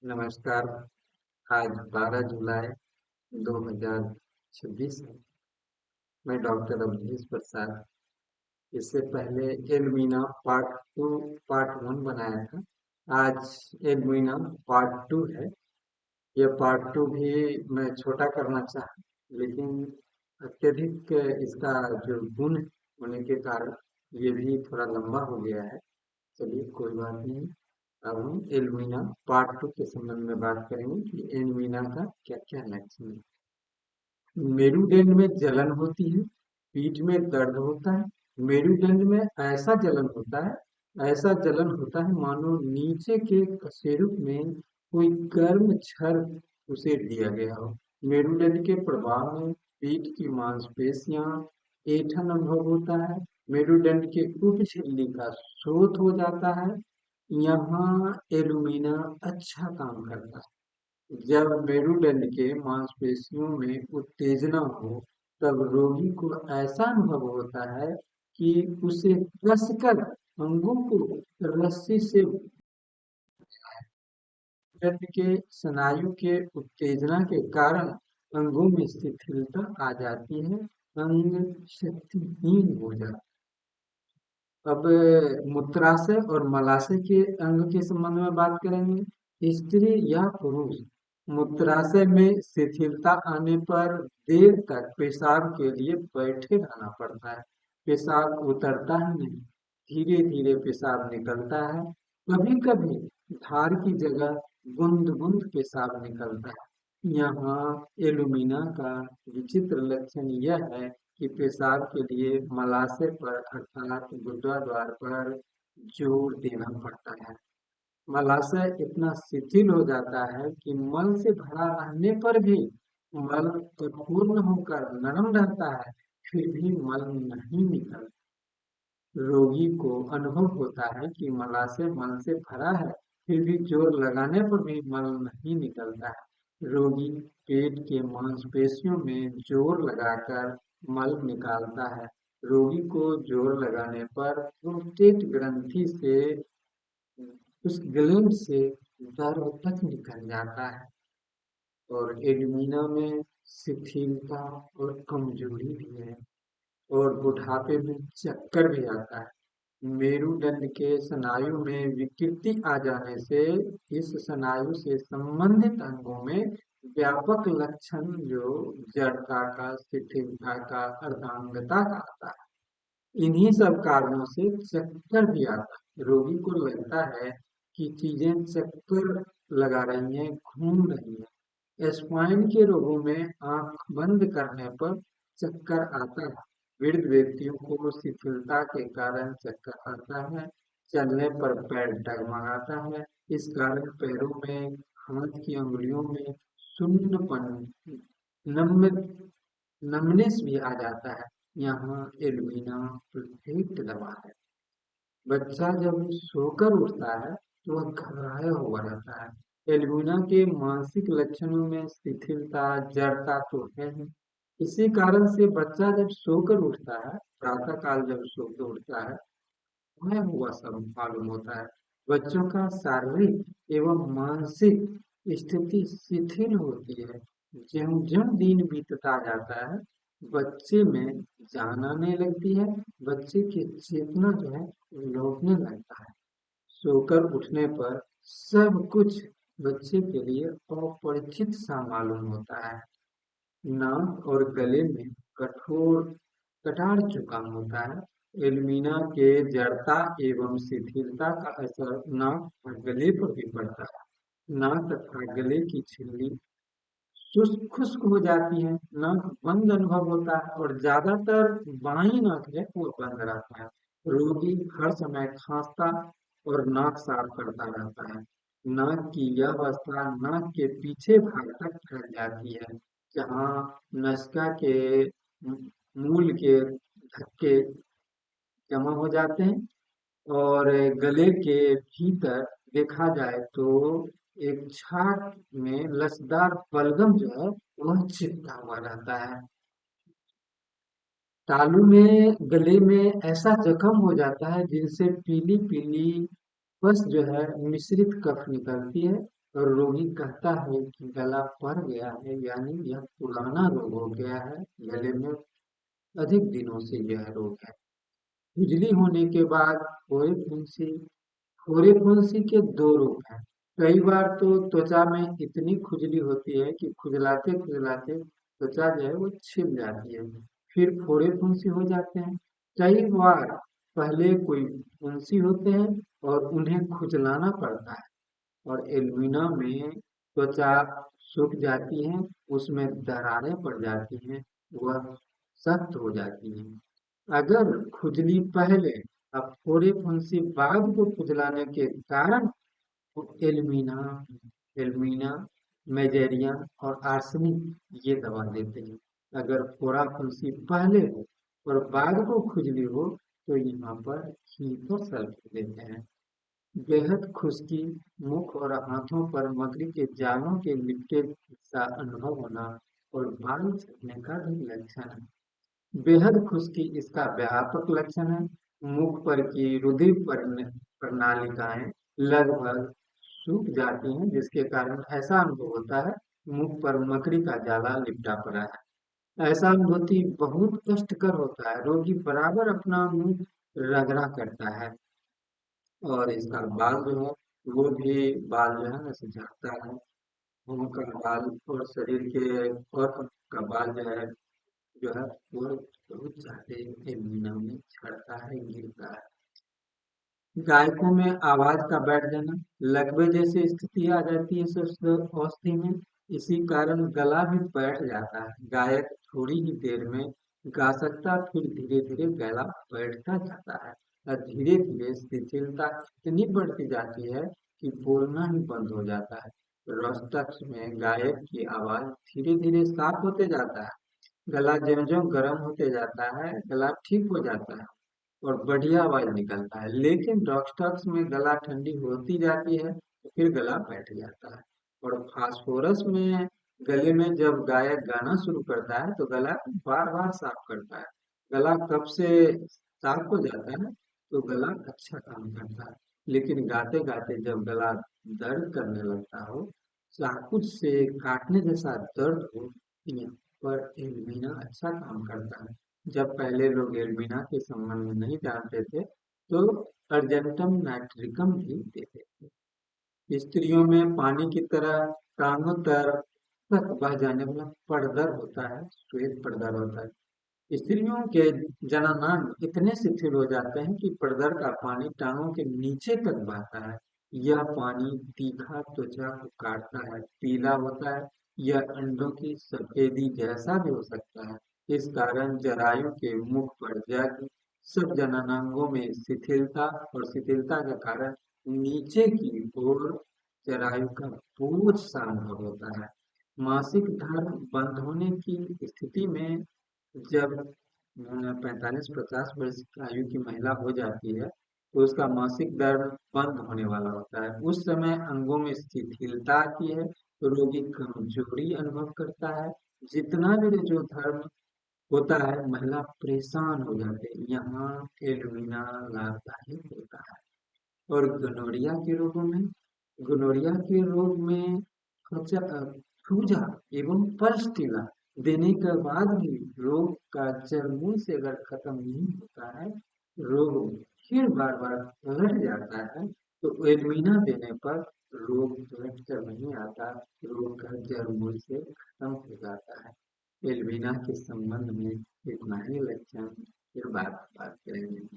नमस्कार। आज 12 जुलाई 2026 है। मैं डॉक्टर अवधेश प्रसाद। इससे पहले एलमीना पार्ट 1 बनाया था। आज एलमीना पार्ट 2 है। यह पार्ट 2 भी मैं छोटा करना चाहा, लेकिन अत्यधिक इसका जो गुण होने के कारण ये भी थोड़ा लंबा हो गया है। चलिए, कोई बात नहीं। अब हम एल्मीना पार्ट 2 के संबंध में बात करेंगे कि एल्मीना का क्या क्या लक्षण है। मेरुदंड में जलन होती है, पीठ में दर्द होता है। मेरुदंड में ऐसा जलन होता है मानो नीचे के कशेरुक में कोई गर्म छड़ उसे दिया गया हो। मेरुदंड के प्रभाव में पीठ की मांसपेशियां ऐंठन अनुभव होता है। मेरुदंड के ऊपर झिल्ली का शोथ हो जाता है। यहाँ एलुमिना अच्छा काम करता है। जब मेरुदंड के मांसपेशियों में उत्तेजना हो, तब रोगी को ऐसा अनुभव होता है कि उसे कसकर अंगों को रस्सी से दर्द के स्नायु के उत्तेजना के कारण अंगों में शिथिलता आ जाती है। अंग शक्तिहीन हो जाता है। अब मूत्राशय और मलाशय के अंग के संबंध में बात करेंगे। स्त्री या पुरुष मूत्राशय में शिथिलता आने पर देर तक पेशाब के लिए बैठे रहना पड़ता है। पेशाब उतरता ही नहीं, धीरे धीरे पेशाब निकलता है। कभी कभी धार की जगह बूंद बूंद पेशाब निकलता है। यहाँ एलुमिना का विचित्र लक्षण यह है कि पेशाब के लिए मलाशय पर अर्थात गुदाद्वार पर जोर देना पड़ता है। मलाशय इतना शिथिल हो जाता है कि मल से भरा रहने पर भी मल कठोर होकर नरम रहता है, फिर भी मल नहीं निकलता। रोगी को अनुभव होता है कि मलाशय मल से भरा है, फिर भी जोर लगाने पर भी मल नहीं निकलता है। रोगी पेट के मांसपेशियों में जोर लगाकर मल निकालता है। रोगी को जोर लगाने पर प्रोस्टेट ग्रंथि से उस ग्लैंड से द्रव तक निकल जाता है। और एल्यूमिना में शिथिलता और कमजोरी भी है, और बुढ़ापे में चक्कर भी आता है। मेरुदंड के स्नायु में विकृति आ जाने से इस स्नायु से संबंधित अंगों में व्यापक लक्षण जो जड़ता का, शिथिलता का, अर्धांगता का आता है। इन्हीं सब कारणों से चक्कर भी आता है। रोगी को लगता है कि चीजें चक्कर लगा रही हैं, घूम रही हैं। स्पाइन के रोगों में आंख बंद करने पर चक्कर आता है। वृद्ध व्यक्तियों को शिथिलता के कारण चक्कर आता है। चलने पर पैर डगमगाता है। इस कारण पैरों में, हाथ की अंगुलियों में सुन्नपन, नम नमनेस भी आ जाता है। यहाँ एल्यूमिना परफेक्ट दवा है। बच्चा जब सोकर उठता है तो वह घबराया हुआ रहता है। एल्यूमिना के मानसिक लक्षणों में शिथिलता, जड़ता तो है ही। इसी कारण से बच्चा जब सोकर उठता है, प्रातः काल जब सोकर उठता है, खोया हुआ सब मालूम होता है। बच्चों का शारीरिक एवं मानसिक स्थिति शिथिल होती है। ज्यों ज्यों दिन बीतता जाता है, बच्चे में जान आने लगती है। बच्चे की चेतना जो है लौटने लगता है। सोकर उठने पर सब कुछ बच्चे के लिए अपरिचित सा मालूम होता है। नाक और गले में कठोर कटार जुकाम होता है। एल्यूमिना के जड़ता एवं शिथिलता का असर नाक और गले पर भी पड़ता है। नाक तथा गले की झिल्ली शुष्क खुश्क हो जाती है। नाक बंद अनुभव होता है और ज्यादातर बाई नाक है वो बंद रहता है। रोगी हर समय खांसता और नाक साफ करता रहता है। नाक की यह अवस्था नाक के पीछे भाग तक फैल जाती है, जहाँ नसिका के मूल के धक्के जमा हो जाते हैं। और गले के भीतर देखा जाए तो एक छाट में लचदार बलगम जो है वह चिपका हुआ रहता है। तालू में, गले में ऐसा जख्म हो जाता है जिनसे पीली पीली बस जो है मिश्रित कफ निकलती है। और रोगी कहता है कि गला पड़ गया है, यानी यह पुराना रोग हो गया है, गले में अधिक दिनों से यह रोग है। खुजली होने के बाद फोड़े फुंसी फोड़े फुंसी के दो रूप हैं। कई बार तो त्वचा में इतनी खुजली होती है कि खुजलाते खुजलाते त्वचा जो है वो छिल जाती है, फिर फोड़े फुंसी हो जाते हैं। कई बार पहले कोई फुंसी होते हैं और उन्हें खुजलाना पड़ता है, और एल्बिनो में त्वचा सूख जाती है, उसमें दरारें पड़ जाती हैं, वह सख्त हो जाती है। अगर खुजली पहले अब फोड़े फुंसी बाद को खुजलाने के कारण एल्मीना एल्मीना मेजेरिया और आर्सेनिक ये दवा देते हैं। अगर फोड़ा फुंसी पहले और बाद को खुजली हो तो यहाँ पर हीपर सल्फेट देते हैं। बेहद खुश्की, मुख और हाथों पर मकड़ी के जालों के लिपटे सा अनुभव होना और बाल झड़ने का भी लक्षण है। बेहद खुश्की इसका व्यापक लक्षण है। मुख पर की रुधिर प्रणालिकाएं लगभग सूख जाती हैं, जिसके कारण ऐसा अनुभव होता है मुख पर मकड़ी का जाला लिपटा पड़ा है। ऐसा अनुभूति बहुत कष्टकर होता है। रोगी बराबर अपना मुंह रगड़ा करता है, और इसका बाल जो है वो भी बाल जो है ना ऐसे झड़ता है। मुंह का बाल और शरीर के और का बाल जो है वो बहुत ज्यादा एल्बिनो में झड़ता है, गिरता है। गायकों में आवाज का बैठ जाना, लकवे जैसी स्थिति आ जाती है सुस्त अवस्थी में। इसी कारण गला भी बैठ जाता है। गायक थोड़ी ही देर में गा सकता, फिर धीरे धीरे गला बैठता जाता है, और धीरे धीरे शिथिलता इतनी बढ़ती जाती है कि बोलना ही बंद हो जाता है। रोस्टक्स में गायक की आवाज धीरे धीरे साफ होते जाता है। गला ज्यों ज्यों गर्म होते जाता है, गला ठीक हो जाता है और बढ़िया आवाज निकलता है। लेकिन रॉकस्टॉक्स में गला ठंडी होती जाती है तो फिर गला बैठ जाता है। और फास्फोरस में गले में जब गायक गाना शुरू करता है तो गला बार बार साफ करता है। गला कब से साफ हो जाता है तो गला अच्छा काम करता है। लेकिन गाते गाते जब गला दर्द करने लगता हो, चाकू से काटने जैसा दर्द हो, यहाँ पर एल्मीना अच्छा काम करता है। जब पहले लोग एल्मीना के संबंध में नहीं जानते थे तो अर्जेंटम नाइट्रिकम भी देते थे। स्त्रियों में पानी की तरह टांगों तक बह जाने वाला पड़दर होता है, श्वेत पड़दर होता है। स्त्रियों के जननांग इतने शिथिल हो जाते हैं कि पड़दर का पानी टांगों के नीचे तक बहता है। यह पानी तीखा त्वचा को काटता है, पीला होता है, यह अंडों की सफेदी जैसा भी हो सकता है। इस कारण जरायु के मुख पर जग, सब जननांगों में शिथिलता, और शिथिलता के कारण नीचे की ओर जरायु का बोझ सा अनुभव होता है। मासिक धर्म बंद होने की स्थिति में जब 45-50 वर्ष की आयु की महिला हो जाती है तो उसका मासिक धर्म बंद होने वाला होता है। उस समय अंगों में शिथिलता आती है, तो रोगी कमजोरी अनुभव करता है। जितना भी जो धर्म होता है, महिला परेशान हो जाते हैं। यहाँ एल्यूमिना लाभदायक होता है। और गोनोरिया के रोग में सूजा एवं पर्स्टिला देने के बाद भी रोग का जड़ों से अगर खत्म नहीं होता है, रोग फिर बार बार लड़ जाता है, तो एल्मीना देने पर रोग लट कर नहीं आता, रोग का जड़ मूल से खत्म हो जाता है। एल्मीना के संबंध में इतना ही लक्षण, फिर बात करेंगे।